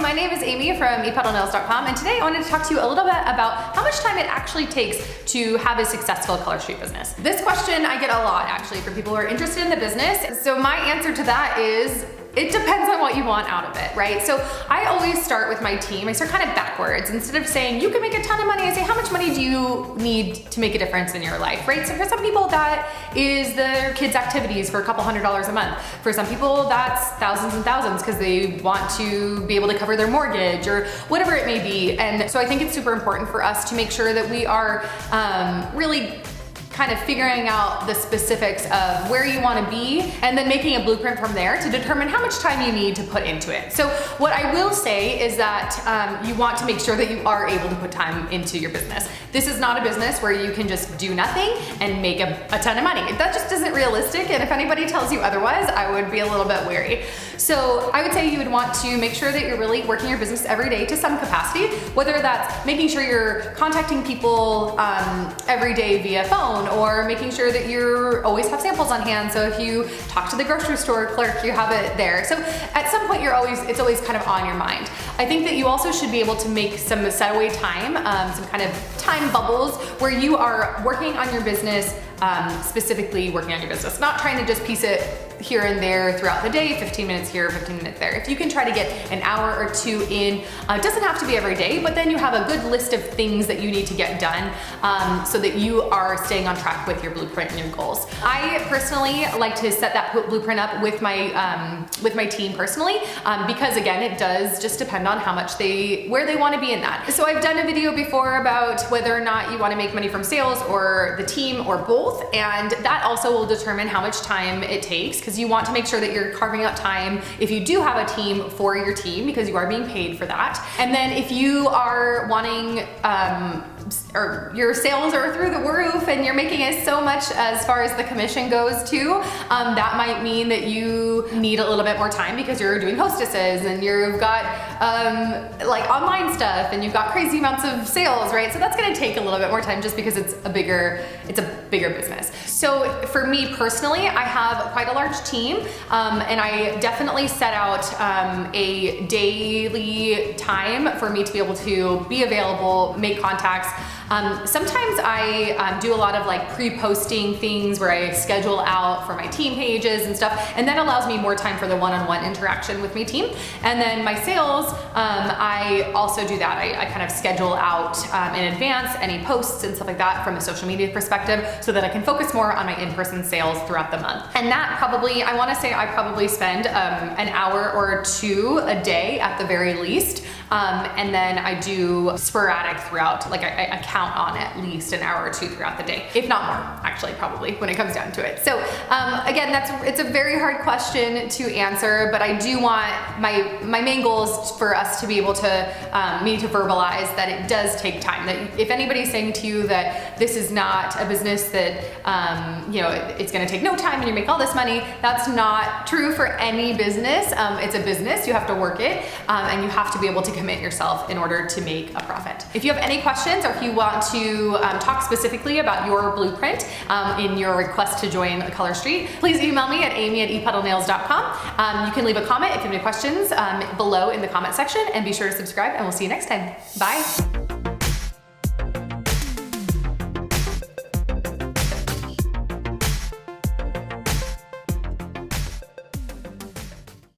my name is Amy from Epoddlenails.com, and today I wanted to talk to you a little bit about how much time it actually takes to have a successful color street business. This question I get a lot actually from people who are interested in the business. So my answer to that is, it depends on what you want out of it, right? So I always start with my team. I start kind of backwards. Instead of saying, you can make a ton of money, I say, how much money do you need to make a difference in your life, right? So for some people, that is their kids' activities for a couple $100s a month. For some people, that's thousands and thousands because they want to be able to cover their mortgage or whatever it may be. And so I think it's super important for us to make sure that we are really kind of figuring out the specifics of where you want to be and then making a blueprint from there to determine how much time you need to put into it. So what I will say is that you want to make sure that you are able to put time into your business. This is not a business where you can just do nothing and make a ton of money. That just isn't realistic, and if anybody tells you otherwise, I would be a little bit wary. So I would say you would want to make sure that you're really working your business every day to some capacity, whether that's making sure you're contacting people every day via phone, or making sure that you always have samples on hand. So if you talk to the grocery store clerk, you have it there. So at some point it's always kind of on your mind. I think that you also should be able to make some set away time, some kind of time bubbles where you are working on your business, specifically working on your business, not trying to just piece it here and there throughout the day, 15 minutes here, 15 minutes there. If you can try to get an hour or two in, it doesn't have to be every day, but then you have a good list of things that you need to get done so that you are staying on track with your blueprint and your goals. I personally like to set that blueprint up with my team personally, because again, it does just depend on how much where they want to be in that. So I've done a video before about whether or not you want to make money from sales or the team or both, and that also will determine how much time it takes, because you want to make sure that you're carving out time if you do have a team for your team, because you are being paid for that. And then if you are wanting or your sales are through the roof and you're making it so much as far as the commission goes too, that might mean that you need a little bit more time because you're doing hostesses and you've got like online stuff and you've got crazy amounts of sales, right? So that's gonna take a little bit more time just because it's a bigger business. So for me personally, I have quite a large team, and I definitely set out a daily time for me to be able to be available, make contacts. Sometimes I do a lot of like pre-posting things where I schedule out for my team pages and stuff, and that allows me more time for the one-on-one interaction with my team. And then my sales, I also do that. I kind of schedule out in advance any posts and stuff like that from a social media perspective so that I can focus more on my in-person sales throughout the month. And that probably, I wanna say I probably spend an hour or two a day at the very least. And then I do sporadic throughout, like I count on at least an hour or two throughout the day, if not more, actually, probably, when it comes down to it. So again, it's a very hard question to answer, but I do want, my main goal is for us to be able to, me to verbalize that it does take time. That if anybody's saying to you that this is not a business that, you know, it's gonna take no time and you make all this money, that's not true for any business. It's a business, you have to work it, and you have to be able to commit yourself in order to make a profit. If you have any questions or if you want to talk specifically about your blueprint in your request to join a color street, please email me at amy@epoddlenails.com. You can leave a comment if you have any questions below in the comment section, and be sure to subscribe, and we'll see you next time. Bye.